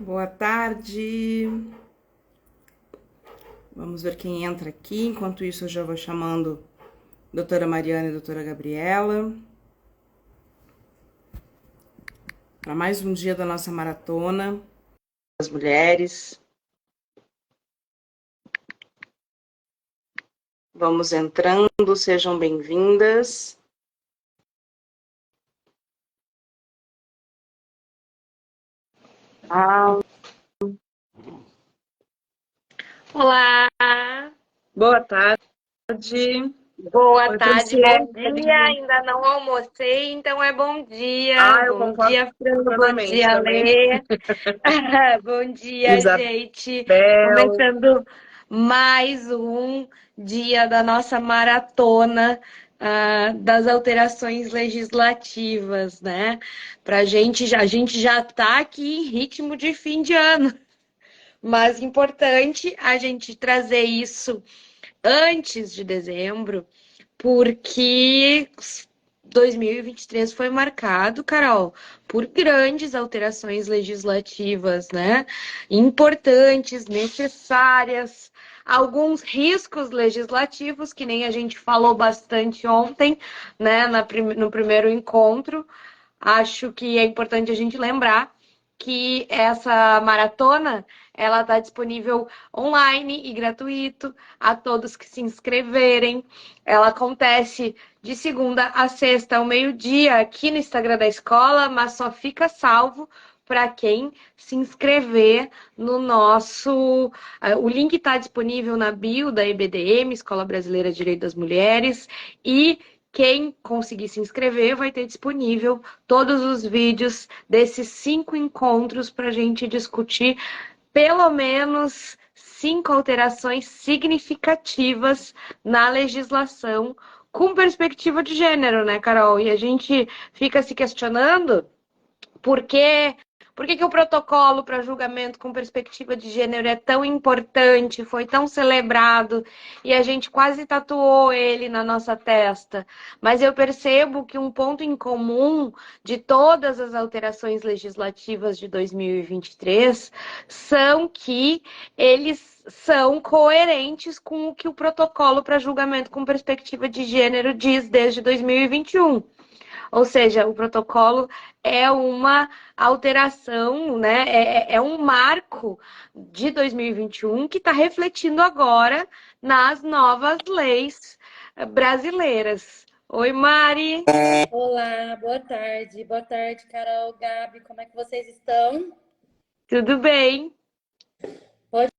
Boa tarde. Vamos ver quem entra aqui. Enquanto isso, eu já vou chamando a doutora Mariana e a doutora Gabriela para mais um dia da nossa maratona das mulheres. Vamos entrando, sejam bem-vindas. Olá, Boa tarde. boa Oi, tarde, Franciele. bom dia. Ainda não almocei, então é bom dia. Eu Bom concordo dia, Fran, bom plenamente dia, também. Lê. Bom dia, gente. Isabel. Começando mais um dia da nossa maratona, das alterações legislativas, né? A gente já está aqui em ritmo de fim de ano, mas importante a gente trazer isso antes de dezembro, porque 2023 foi marcado, Carol, por grandes alterações legislativas, né? Importantes, necessárias, alguns riscos legislativos, que nem a gente falou bastante ontem, né, no primeiro encontro. Acho que é importante a gente lembrar que essa maratona ela está disponível online e gratuito a todos que se inscreverem. Ela acontece de segunda a sexta ao meio-dia aqui no Instagram da escola, mas só fica salvo para quem se inscrever no nosso. O link está disponível na bio da EBDM, Escola Brasileira de Direito das Mulheres, e quem conseguir se inscrever vai ter disponível todos os vídeos desses 5 encontros para a gente discutir pelo menos 5 alterações significativas na legislação com perspectiva de gênero, né, Carol? E a gente fica se questionando por que que o protocolo para julgamento com perspectiva de gênero é tão importante, foi tão celebrado e a gente quase tatuou ele na nossa testa? Mas eu percebo que um ponto em comum de todas as alterações legislativas de 2023 são que eles são coerentes com o que o protocolo para julgamento com perspectiva de gênero diz desde 2021. Ou seja, o protocolo é uma alteração, né? É um marco de 2021 que está refletindo agora nas novas leis brasileiras. Oi, Mari. Olá, boa tarde. Boa tarde, Carol, Gabi. Como é que vocês estão? Tudo bem? Pode,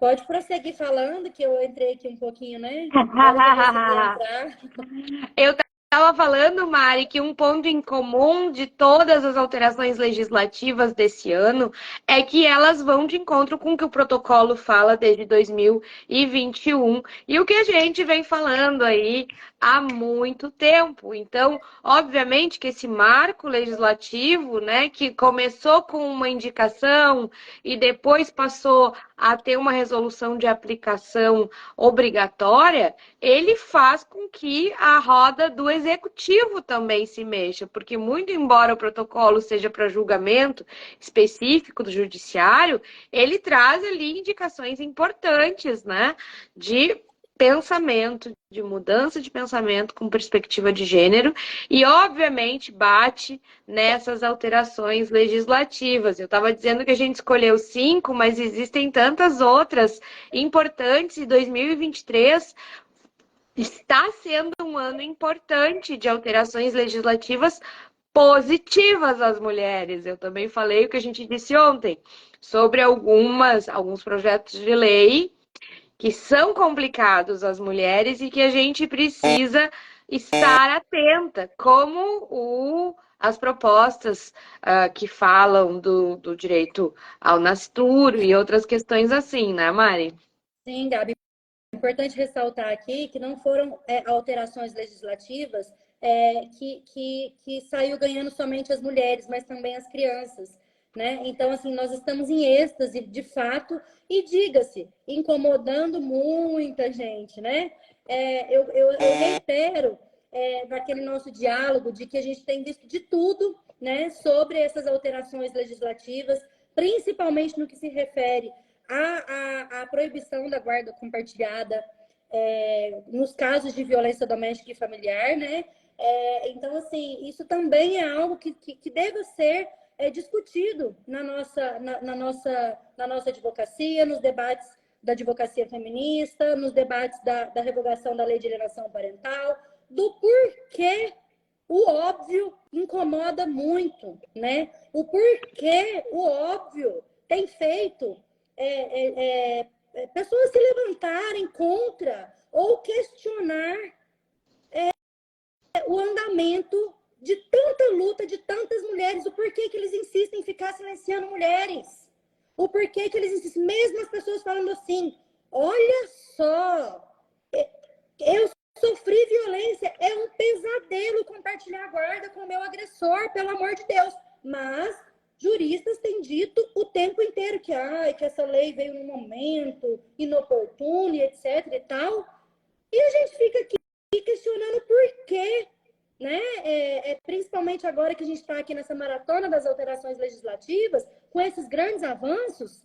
pode prosseguir falando, que eu entrei aqui um pouquinho, né? A hora que eu consegui entrar. Eu estava falando, Mari, que um ponto em comum de todas as alterações legislativas desse ano é que elas vão de encontro com o que o protocolo fala desde 2021 e o que a gente vem falando aí há muito tempo. Então, obviamente que esse marco legislativo, né, que começou com uma indicação e depois passou a ter uma resolução de aplicação obrigatória, ele faz com que a roda do executivo também se mexa, porque muito embora o protocolo seja para julgamento específico do judiciário, ele traz ali indicações importantes, né, de pensamento, de mudança de pensamento com perspectiva de gênero e, obviamente, bate nessas alterações legislativas. Eu estava dizendo que a gente escolheu 5, mas existem tantas outras importantes e 2023 está sendo um ano importante de alterações legislativas positivas às mulheres. Eu também falei o que a gente disse ontem sobre alguns projetos de lei que são complicados às mulheres e que a gente precisa estar atenta, como as propostas que falam do direito ao nascituro e outras questões assim, né, Mari? Sim, Gabi. É importante ressaltar aqui que não foram alterações legislativas que saiu ganhando somente as mulheres, mas também as crianças. Né? Então, assim, nós estamos em êxtase, de fato, e diga-se, incomodando muita gente, né? Eu reitero naquele nosso diálogo de que a gente tem visto de tudo, né, sobre essas alterações legislativas, principalmente no que se refere à proibição da guarda compartilhada, nos casos de violência doméstica e familiar, né? Então, assim, isso também é algo que deve ser discutido na nossa advocacia, nos debates da advocacia feminista, nos debates da revogação da lei de alienação parental, do porquê o óbvio incomoda muito, né? O porquê o óbvio tem feito pessoas se levantarem contra ou questionar o andamento de tanta luta de tantas mulheres, o porquê que eles insistem em ficar silenciando mulheres, o porquê que eles insistem, mesmo as pessoas falando assim, olha só, eu sofri violência, é um pesadelo compartilhar a guarda com o meu agressor, pelo amor de Deus, mas juristas têm dito o tempo inteiro que essa lei veio num momento inoportuno, etc e tal, e a gente fica aqui questionando por quê, né? Principalmente agora que a gente está aqui nessa maratona das alterações legislativas, com esses grandes avanços,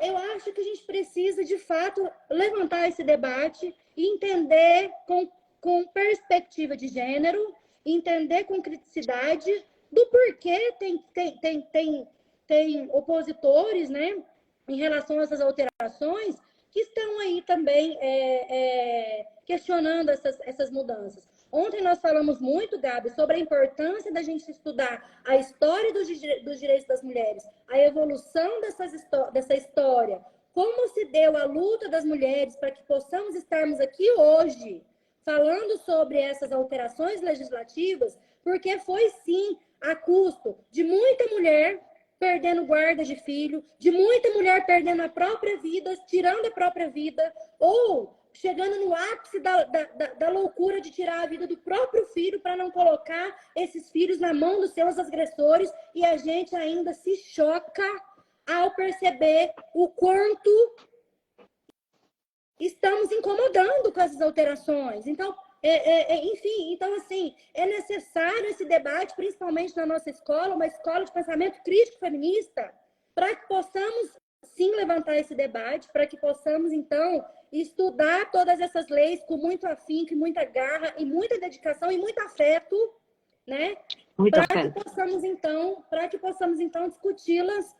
eu acho que a gente precisa, de fato, levantar esse debate e entender com perspectiva de gênero, entender com criticidade do porquê tem opositores, né, em relação a essas alterações, que estão aí também questionando essas mudanças. Ontem nós falamos muito, Gabi, sobre a importância da gente estudar a história dos direitos das mulheres, a evolução dessa história, como se deu a luta das mulheres para que possamos estarmos aqui hoje falando sobre essas alterações legislativas, porque foi sim a custo de muita mulher perdendo guarda de filho, de muita mulher perdendo a própria vida, tirando a própria vida, ou chegando no ápice da loucura de tirar a vida do próprio filho para não colocar esses filhos na mão dos seus agressores, e a gente ainda se choca ao perceber o quanto estamos incomodando com essas alterações. Então, enfim, então, assim, é necessário esse debate, principalmente na nossa escola, uma escola de pensamento crítico feminista, para que possamos, sim, levantar esse debate, para que possamos, então, estudar todas essas leis com muito afinco, muita garra, e muita dedicação e muito afeto, né? Para que possamos, então, discuti-las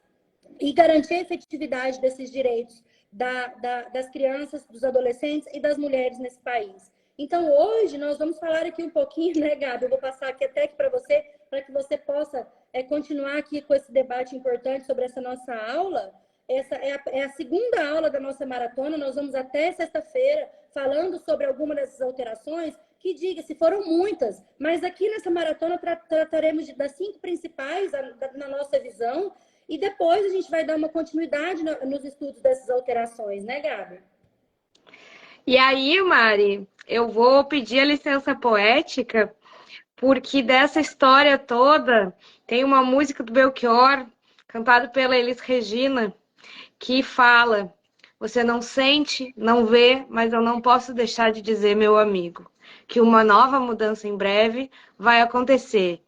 e garantir a efetividade desses direitos das crianças, dos adolescentes e das mulheres nesse país. Então, hoje, nós vamos falar aqui um pouquinho, né, Gabi? Eu vou passar aqui até para que você possa continuar aqui com esse debate importante sobre essa nossa aula. Essa é a segunda aula da nossa maratona, nós vamos até sexta-feira falando sobre alguma dessas alterações, que diga-se, foram muitas, mas aqui nessa maratona trataremos das 5 principais na nossa visão, e depois a gente vai dar uma continuidade nos estudos dessas alterações, né, Gabi? E aí, Mari, eu vou pedir a licença poética, porque dessa história toda tem uma música do Belchior, cantada pela Elis Regina, que fala: você não sente, não vê, mas eu não posso deixar de dizer, meu amigo, que uma nova mudança em breve vai acontecer.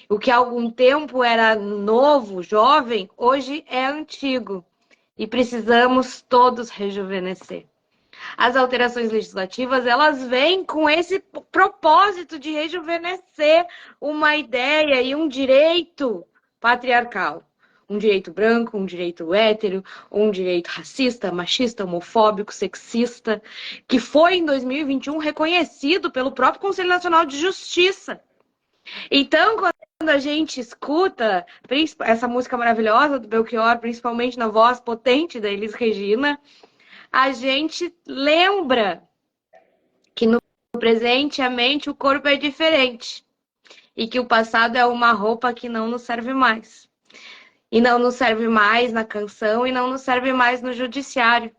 O que há algum tempo era novo, jovem, hoje é antigo. E precisamos todos rejuvenescer. As alterações legislativas, elas vêm com esse propósito de rejuvenescer uma ideia e um direito patriarcal. Um direito branco, um direito hétero, um direito racista, machista, homofóbico, sexista, que foi em 2021 reconhecido pelo próprio Conselho Nacional de Justiça. Então, quando a gente escuta essa música maravilhosa do Belchior, principalmente na voz potente da Elis Regina, a gente lembra que no presente a mente, o corpo é diferente e que o passado é uma roupa que não nos serve mais. E não nos serve mais na canção e não nos serve mais no judiciário.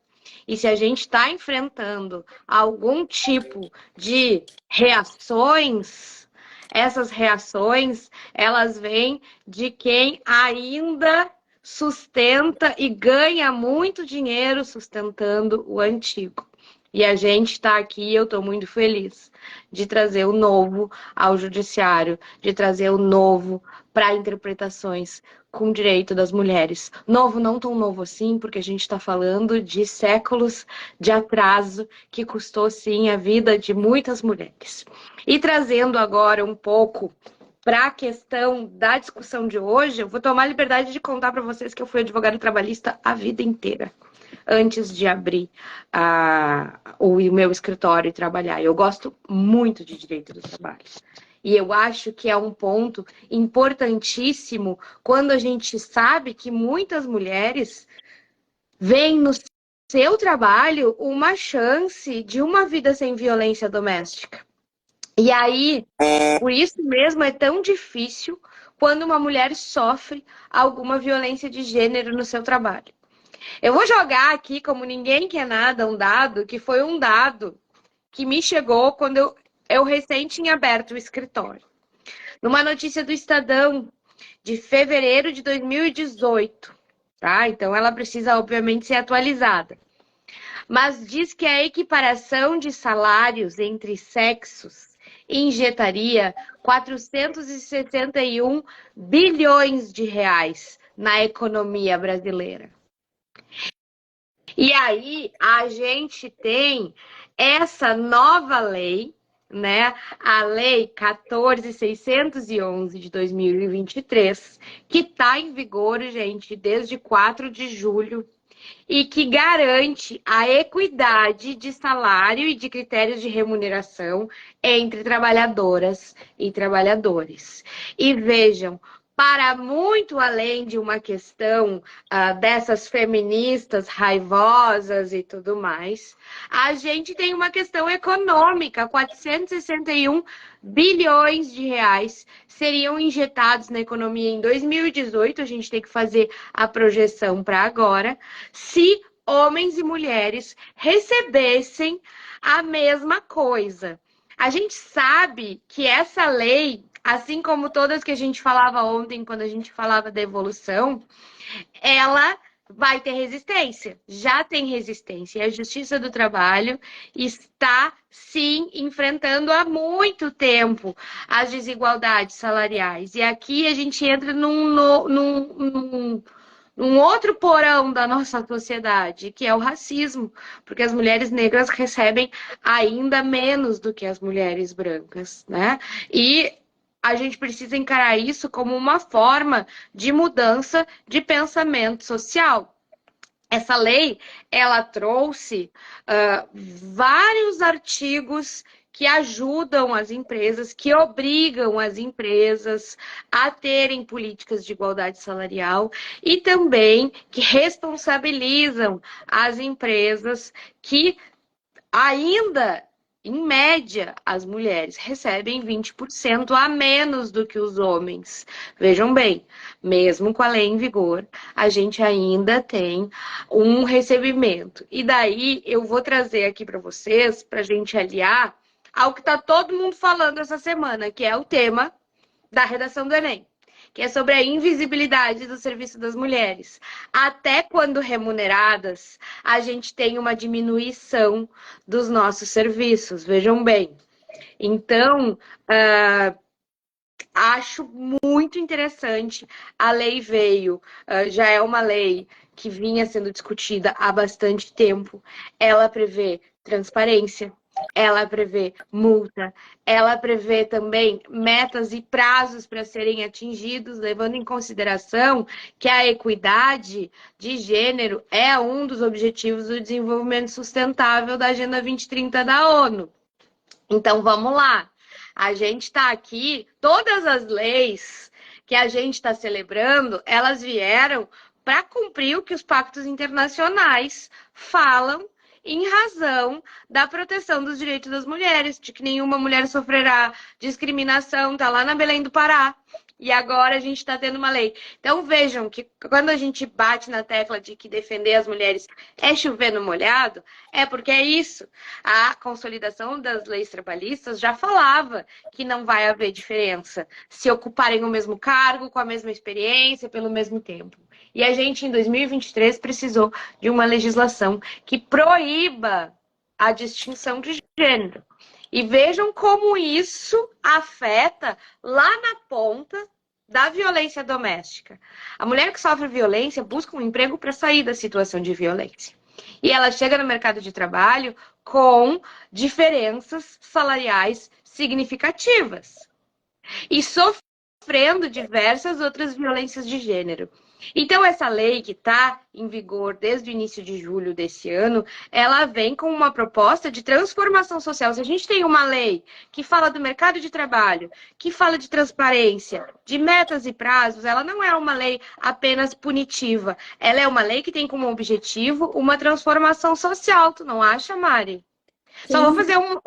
E se a gente está enfrentando algum tipo de reações, essas reações, elas vêm de quem ainda sustenta e ganha muito dinheiro sustentando o antigo. E a gente está aqui, eu estou muito feliz de trazer o novo ao judiciário, de trazer o novo para interpretações com direito das mulheres. Novo, não tão novo assim, porque a gente está falando de séculos de atraso que custou, sim, a vida de muitas mulheres. E trazendo agora um pouco para a questão da discussão de hoje, eu vou tomar a liberdade de contar para vocês que eu fui advogada trabalhista a vida inteira, antes de abrir o meu escritório e trabalhar. Eu gosto muito de direito do trabalho. E eu acho que é um ponto importantíssimo quando a gente sabe que muitas mulheres veem no seu trabalho uma chance de uma vida sem violência doméstica. E aí, por isso mesmo é tão difícil quando uma mulher sofre alguma violência de gênero no seu trabalho. Eu vou jogar aqui, como ninguém quer nada, um dado, que foi um dado que me chegou quando eu recém tinha aberto o escritório. Numa notícia do Estadão, de fevereiro de 2018, tá? Então ela precisa, obviamente, ser atualizada. Mas diz que a equiparação de salários entre sexos injetaria 461 bilhões de reais na economia brasileira. E aí a gente tem essa nova lei, né? A Lei 14.611 de 2023, que está em vigor, gente, desde 4 de julho, e que garante a equidade de salário e de critérios de remuneração entre trabalhadoras e trabalhadores. E vejam, para muito além de uma questão dessas feministas raivosas e tudo mais, a gente tem uma questão econômica. 461 bilhões de reais seriam injetados na economia em 2018, a gente tem que fazer a projeção para agora, se homens e mulheres recebessem a mesma coisa. A gente sabe que essa lei, assim como todas que a gente falava ontem, quando a gente falava da evolução, ela vai ter resistência, já tem resistência. E a Justiça do Trabalho está, sim, enfrentando há muito tempo as desigualdades salariais. E aqui a gente entra num outro porão da nossa sociedade, que é o racismo, porque as mulheres negras recebem ainda menos do que as mulheres brancas, né? E a gente precisa encarar isso como uma forma de mudança de pensamento social. Essa lei, ela trouxe vários artigos que ajudam as empresas, que obrigam as empresas a terem políticas de igualdade salarial e também que responsabilizam as empresas que ainda, em média, as mulheres recebem 20% a menos do que os homens. Vejam bem, mesmo com a lei em vigor, a gente ainda tem um recebimento. E daí eu vou trazer aqui para vocês, para a gente aliar ao que está todo mundo falando essa semana, que é o tema da redação do Enem, que é sobre a invisibilidade do serviço das mulheres. Até quando remuneradas, a gente tem uma diminuição dos nossos serviços, vejam bem. Então, acho muito interessante. A lei veio, já é uma lei que vinha sendo discutida há bastante tempo. Ela prevê transparência, ela prevê multa, ela prevê também metas e prazos para serem atingidos, levando em consideração que a equidade de gênero é um dos objetivos do desenvolvimento sustentável da Agenda 2030 da ONU. Então, vamos lá. A gente está aqui, todas as leis que a gente está celebrando, elas vieram para cumprir o que os pactos internacionais falam em razão da proteção dos direitos das mulheres, de que nenhuma mulher sofrerá discriminação, tá lá na Belém do Pará. E agora a gente está tendo uma lei. Então vejam que quando a gente bate na tecla de que defender as mulheres é chover no molhado, é porque é isso. A consolidação das leis trabalhistas já falava que não vai haver diferença se ocuparem o mesmo cargo, com a mesma experiência, pelo mesmo tempo. E a gente, em 2023, precisou de uma legislação que proíba a distinção de gênero. E vejam como isso afeta lá na ponta da violência doméstica. A mulher que sofre violência busca um emprego para sair da situação de violência. E ela chega no mercado de trabalho com diferenças salariais significativas e sofrendo diversas outras violências de gênero. Então, essa lei que está em vigor desde o início de julho desse ano, ela vem com uma proposta de transformação social. Se a gente tem uma lei que fala do mercado de trabalho, que fala de transparência, de metas e prazos, ela não é uma lei apenas punitiva. Ela é uma lei que tem como objetivo uma transformação social. Tu não acha, Mari? Só vou fazer uma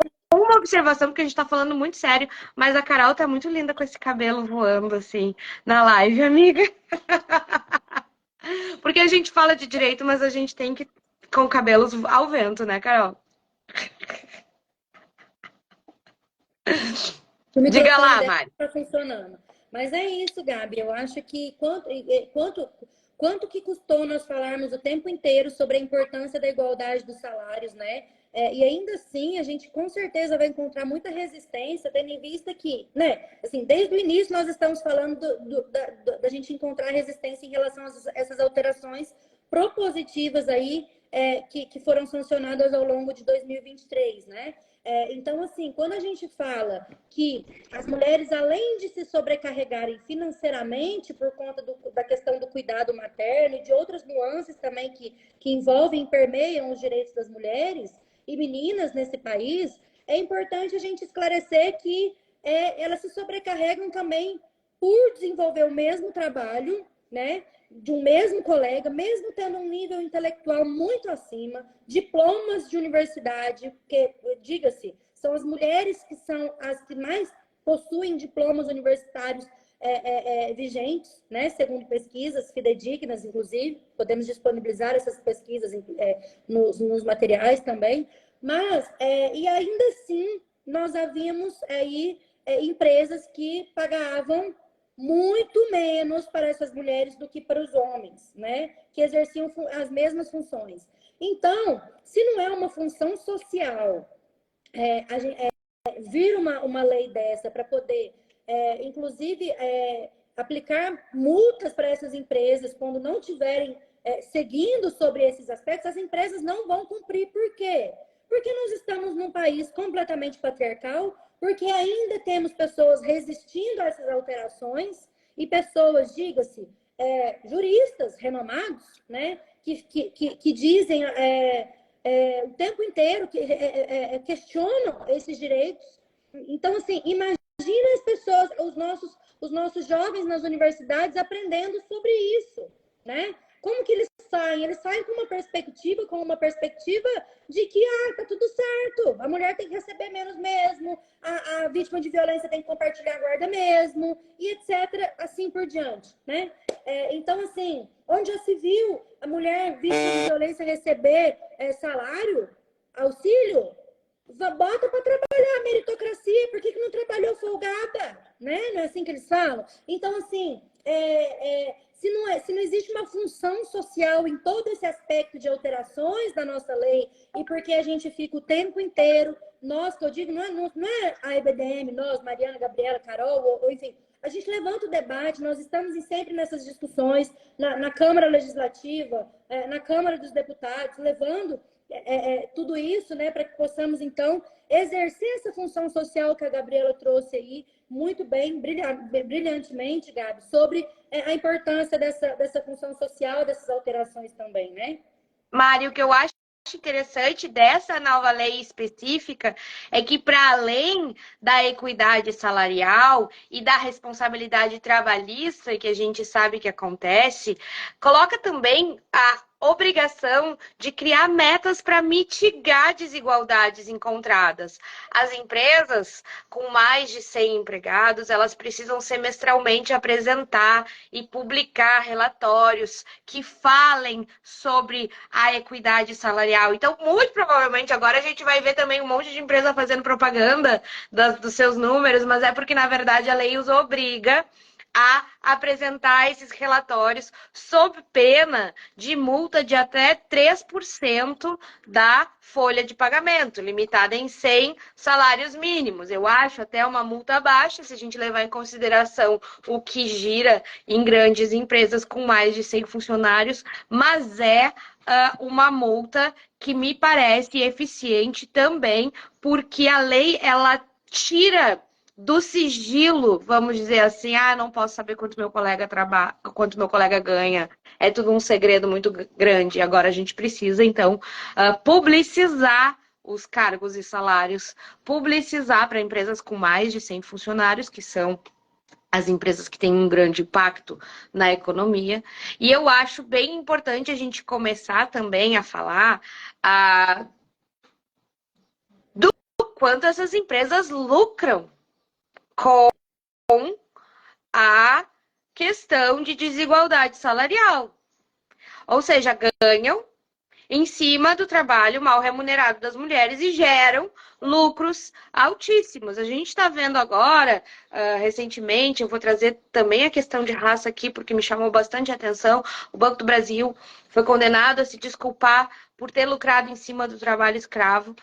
observação, porque a gente tá falando muito sério, mas a Carol tá muito linda com esse cabelo voando, assim, na live, amiga. Porque a gente fala de direito, mas a gente tem que ir com cabelos ao vento, né, Carol? Diga lá, Mari. Tá funcionando. Mas é isso, Gabi. Eu acho que quanto que custou nós falarmos o tempo inteiro sobre a importância da igualdade dos salários, né? E ainda assim, a gente com certeza vai encontrar muita resistência, tendo em vista que, né, assim, desde o início nós estamos falando da gente encontrar resistência em relação a essas alterações propositivas aí, que foram sancionadas ao longo de 2023, né? Então, assim, quando a gente fala que as mulheres, além de se sobrecarregarem financeiramente por conta da questão do cuidado materno e de outras nuances também que envolvem e permeiam os direitos das mulheres e meninas nesse país, é importante a gente esclarecer que elas se sobrecarregam também por desenvolver o mesmo trabalho, né, de um mesmo colega, mesmo tendo um nível intelectual muito acima, diplomas de universidade, porque, diga-se, são as mulheres que são as que mais possuem diplomas universitários vigentes, né, segundo pesquisas fidedignas, inclusive, podemos disponibilizar essas pesquisas nos materiais também, mas, e ainda assim, nós havíamos aí empresas que pagavam muito menos para essas mulheres do que para os homens, né, que exerciam as mesmas funções. Então, se não é uma função social, vir uma lei dessa para poder, inclusive, aplicar multas para essas empresas quando não tiverem seguindo sobre esses aspectos, as empresas não vão cumprir. Por quê? Porque nós estamos num país completamente patriarcal, porque ainda temos pessoas resistindo a essas alterações e pessoas, diga-se, juristas renomados, né, que dizem o tempo inteiro, que questionam esses direitos. Então, assim, imagina as pessoas, os nossos jovens nas universidades aprendendo sobre isso, né? Como que eles saem? Eles saem com uma perspectiva de que, tá tudo certo, a mulher tem que receber menos mesmo, a vítima de violência tem que compartilhar a guarda mesmo, e etc., assim por diante, né? Então, assim, onde já se viu a mulher vítima de violência receber salário, auxílio, bota para trabalhar, meritocracia, por que não trabalhou folgada? Né? Não é assim que eles falam? Então, assim, se não existe uma função social em todo esse aspecto de alterações da nossa lei, e porque a gente fica o tempo inteiro, nós, que eu digo, não é a EBDM, nós, Mariana, Gabriela, Carol, ou enfim, a gente levanta o debate, nós estamos sempre nessas discussões, na Câmara Legislativa, na Câmara dos Deputados, levando tudo isso, né, para que possamos, então, exercer essa função social que a Gabriela trouxe aí, muito bem, brilhantemente, Gabi, sobre a importância dessa função social, dessas alterações também, né? Mário, o que eu acho interessante dessa nova lei específica é que, para além da equidade salarial e da responsabilidade trabalhista, que a gente sabe que acontece, coloca também a obrigação de criar metas para mitigar desigualdades encontradas. As empresas com mais de 100 empregados, elas precisam semestralmente apresentar e publicar relatórios que falem sobre a equidade salarial. Então, muito provavelmente, agora a gente vai ver também um monte de empresa fazendo propaganda dos seus números, mas é porque, na verdade, a lei os obriga a apresentar esses relatórios sob pena de multa de até 3% da folha de pagamento, limitada em 100 salários mínimos. Eu acho até uma multa baixa, se a gente levar em consideração o que gira em grandes empresas com mais de 100 funcionários, mas é uma multa que me parece eficiente também, porque a lei, ela tira do sigilo, vamos dizer assim, não posso saber quanto meu colega trabalha, quanto meu colega ganha. É tudo um segredo muito grande. Agora a gente precisa, então, publicizar os cargos e salários, publicizar para empresas com mais de 100 funcionários, que são as empresas que têm um grande impacto na economia. E eu acho bem importante a gente começar também a falar do quanto essas empresas lucram com a questão de desigualdade salarial. Ou seja, ganham em cima do trabalho mal remunerado das mulheres e geram lucros altíssimos. A gente está vendo agora, recentemente, eu vou trazer também a questão de raça aqui, porque me chamou bastante atenção, o Banco do Brasil foi condenado a se desculpar por ter lucrado em cima do trabalho escravo,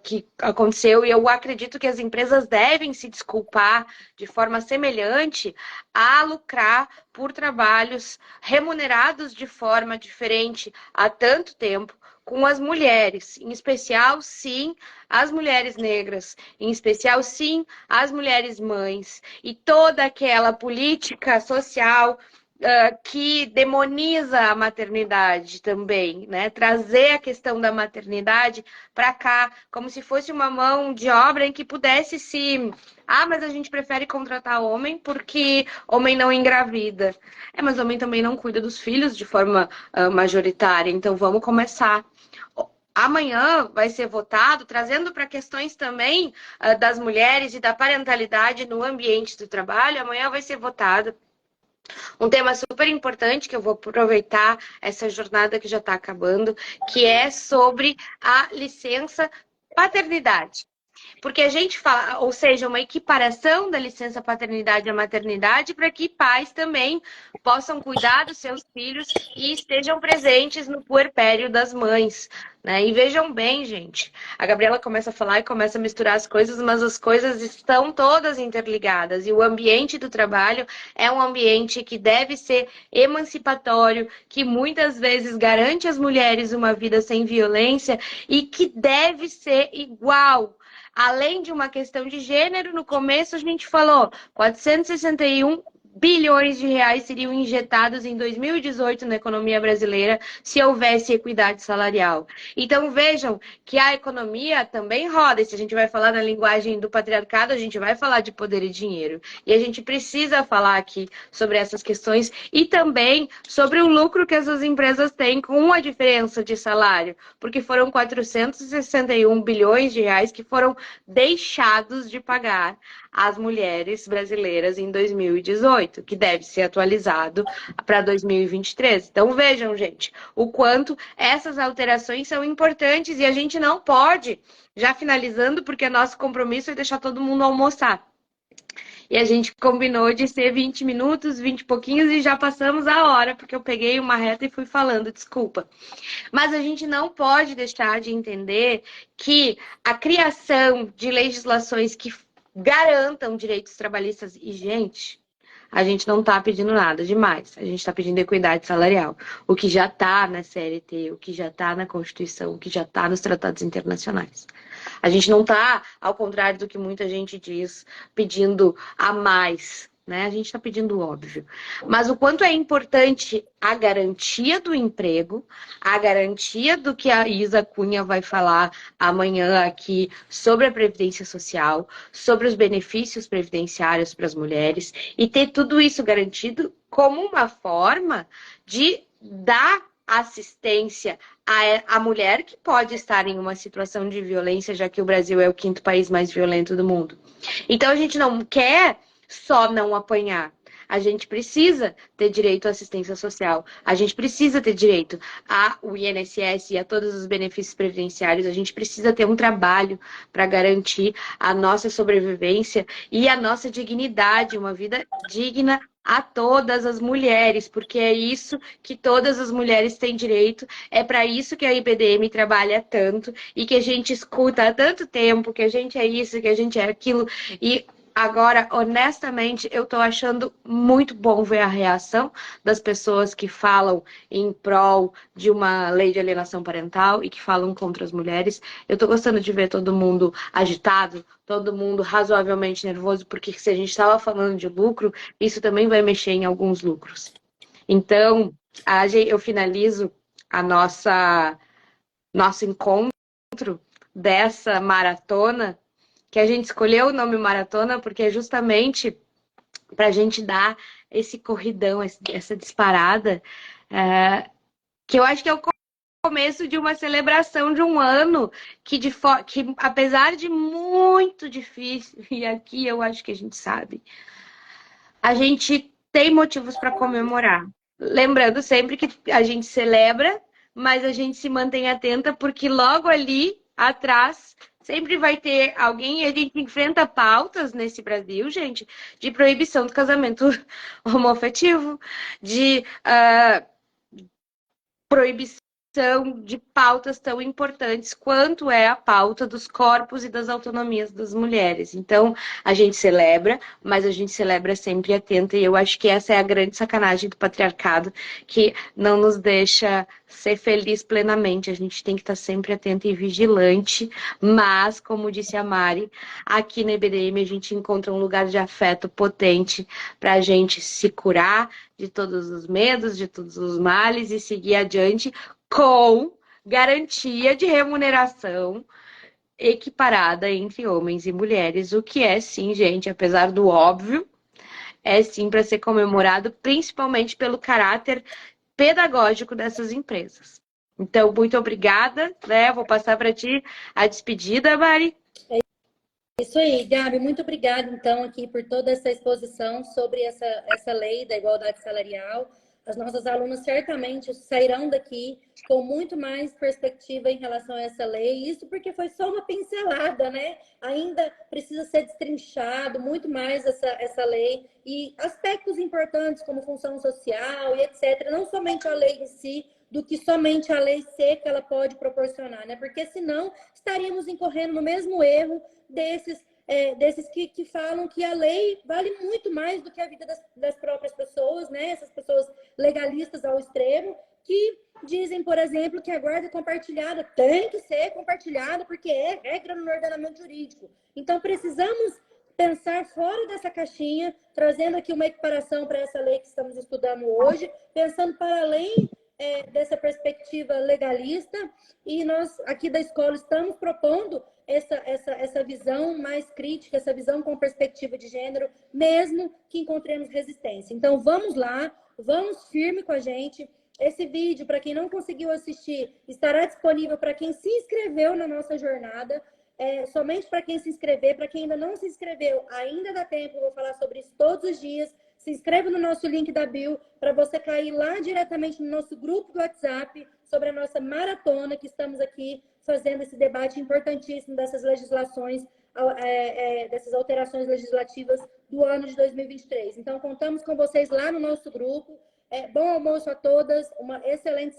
que aconteceu, e eu acredito que as empresas devem se desculpar de forma semelhante a lucrar por trabalhos remunerados de forma diferente há tanto tempo com as mulheres, em especial, sim, as mulheres negras, em especial, sim, as mulheres mães, e toda aquela política social que demoniza a maternidade também, né? Trazer a questão da maternidade para cá, como se fosse uma mão de obra em que pudesse se... mas a gente prefere contratar homem porque homem não engravida. Mas homem também não cuida dos filhos de forma majoritária, então vamos começar. Amanhã vai ser votado, trazendo para questões também das mulheres e da parentalidade no ambiente do trabalho, amanhã vai ser votado um tema super importante, que eu vou aproveitar essa jornada que já está acabando, que é sobre a licença paternidade. Porque a gente fala, ou seja, uma equiparação da licença paternidade à maternidade para que pais também possam cuidar dos seus filhos e estejam presentes no puerpério das mães, né? E vejam bem, gente, a Gabriela começa a falar e começa a misturar as coisas, mas as coisas estão todas interligadas e o ambiente do trabalho é um ambiente que deve ser emancipatório, que muitas vezes garante às mulheres uma vida sem violência e que deve ser igual. Além de uma questão de gênero, no começo a gente falou 461 bilhões de reais seriam injetados em 2018 na economia brasileira se houvesse equidade salarial. Então vejam que a economia também roda, e se a gente vai falar na linguagem do patriarcado, a gente vai falar de poder e dinheiro. E a gente precisa falar aqui sobre essas questões e também sobre o lucro que essas empresas têm com a diferença de salário, porque foram 461 bilhões de reais que foram deixados de pagar às mulheres brasileiras em 2018, que deve ser atualizado para 2023. Então vejam, gente, o quanto essas alterações são importantes e a gente não pode, já finalizando, porque nosso compromisso é deixar todo mundo almoçar. E a gente combinou de ser 20 minutos, 20 e pouquinhos, e já passamos a hora, porque eu peguei uma reta e fui falando, desculpa. Mas a gente não pode deixar de entender que a criação de legislações que garantam direitos trabalhistas e, gente, a gente não está pedindo nada demais. A gente está pedindo equidade salarial. O que já está na CLT, o que já está na Constituição, o que já está nos tratados internacionais. A gente não está, ao contrário do que muita gente diz, pedindo a mais, né? A gente está pedindo o óbvio. Mas o quanto é importante a garantia do emprego, a garantia do que a Isa Cunha vai falar amanhã aqui sobre a Previdência Social, sobre os benefícios previdenciários para as mulheres, e ter tudo isso garantido como uma forma de dar assistência à mulher que pode estar em uma situação de violência, já que o Brasil é o 5º país mais violento do mundo. Então a gente não quer só não apanhar. A gente precisa ter direito à assistência social. A gente precisa ter direito ao INSS e a todos os benefícios previdenciários. A gente precisa ter um trabalho para garantir a nossa sobrevivência e a nossa dignidade, uma vida digna a todas as mulheres, porque é isso que todas as mulheres têm direito, é para isso que a IBDM trabalha tanto e que a gente escuta há tanto tempo, que a gente é isso, que a gente é aquilo, e agora, honestamente, eu tô achando muito bom ver a reação das pessoas que falam em prol de uma lei de alienação parental e que falam contra as mulheres. Eu tô gostando de ver todo mundo agitado, todo mundo razoavelmente nervoso, porque se a gente estava falando de lucro, isso também vai mexer em alguns lucros. Então, eu finalizo a nosso encontro dessa maratona, que a gente escolheu o nome maratona porque é justamente para a gente dar esse corridão, essa disparada, que eu acho que é o começo de uma celebração de um ano que apesar de muito difícil, e aqui eu acho que a gente sabe, a gente tem motivos para comemorar. Lembrando sempre que a gente celebra, mas a gente se mantém atenta, porque logo ali atrás sempre vai ter alguém, e a gente enfrenta pautas nesse Brasil, gente, de proibição do casamento homoafetivo, de proibição de pautas tão importantes quanto é a pauta dos corpos e das autonomias das mulheres. Então, a gente celebra, mas a gente celebra sempre atenta, e eu acho que essa é a grande sacanagem do patriarcado, que não nos deixa ser feliz plenamente. A gente tem que estar sempre atento e vigilante, mas, como disse a Mari, aqui na IBDM a gente encontra um lugar de afeto potente para a gente se curar de todos os medos, de todos os males e seguir adiante com garantia de remuneração equiparada entre homens e mulheres, o que é sim, gente, apesar do óbvio, é sim para ser comemorado, principalmente pelo caráter pedagógico dessas empresas. Então, muito obrigada, né? Vou passar para ti a despedida, Mari. Isso aí, Gabi, muito obrigada, então, aqui por toda essa exposição sobre essa lei da igualdade salarial. As nossas alunas certamente sairão daqui com muito mais perspectiva em relação a essa lei. Isso porque foi só uma pincelada, né? Ainda precisa ser destrinchado muito mais essa lei e aspectos importantes como função social e etc. Não somente a lei em si, do que somente a lei seca ela pode proporcionar, né? Porque senão estaríamos incorrendo no mesmo erro desses que falam que a lei vale muito mais do que a vida das próprias pessoas, né? Essas pessoas legalistas ao extremo, que dizem, por exemplo, que a guarda compartilhada tem que ser compartilhada porque é regra no ordenamento jurídico. Então, precisamos pensar fora dessa caixinha, trazendo aqui uma equiparação para essa lei que estamos estudando hoje, pensando para além dessa perspectiva legalista, e nós aqui da escola estamos propondo essa visão mais crítica, essa visão com perspectiva de gênero, mesmo que encontremos resistência. Então, vamos lá, vamos firme com a gente. Esse vídeo, para quem não conseguiu assistir, estará disponível para quem se inscreveu na nossa jornada, somente para quem se inscrever. Para quem ainda não se inscreveu, ainda dá tempo, eu vou falar sobre isso todos os dias. Se inscreva no nosso link da bio para você cair lá diretamente no nosso grupo do WhatsApp sobre a nossa maratona, que estamos aqui fazendo esse debate importantíssimo dessas legislações, dessas alterações legislativas do ano de 2023. Então, contamos com vocês lá no nosso grupo. Bom almoço a todas, uma excelente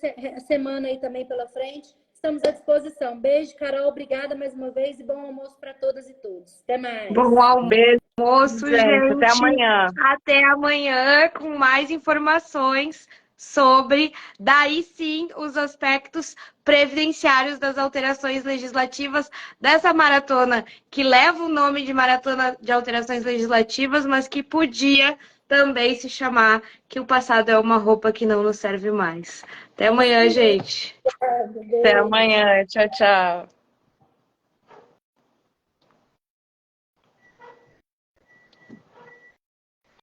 semana aí também pela frente. Estamos à disposição. Beijo, Carol, obrigada mais uma vez e bom almoço para todas e todos. Até mais. Bom almoço, gente. Até amanhã. Até amanhã com mais informações sobre, daí sim, os aspectos previdenciários das alterações legislativas dessa maratona, que leva o nome de Maratona de Alterações Legislativas, mas que podia também se chamar Que o Passado é uma Roupa que Não Nos Serve Mais. Até amanhã, gente. Até amanhã. Tchau, tchau.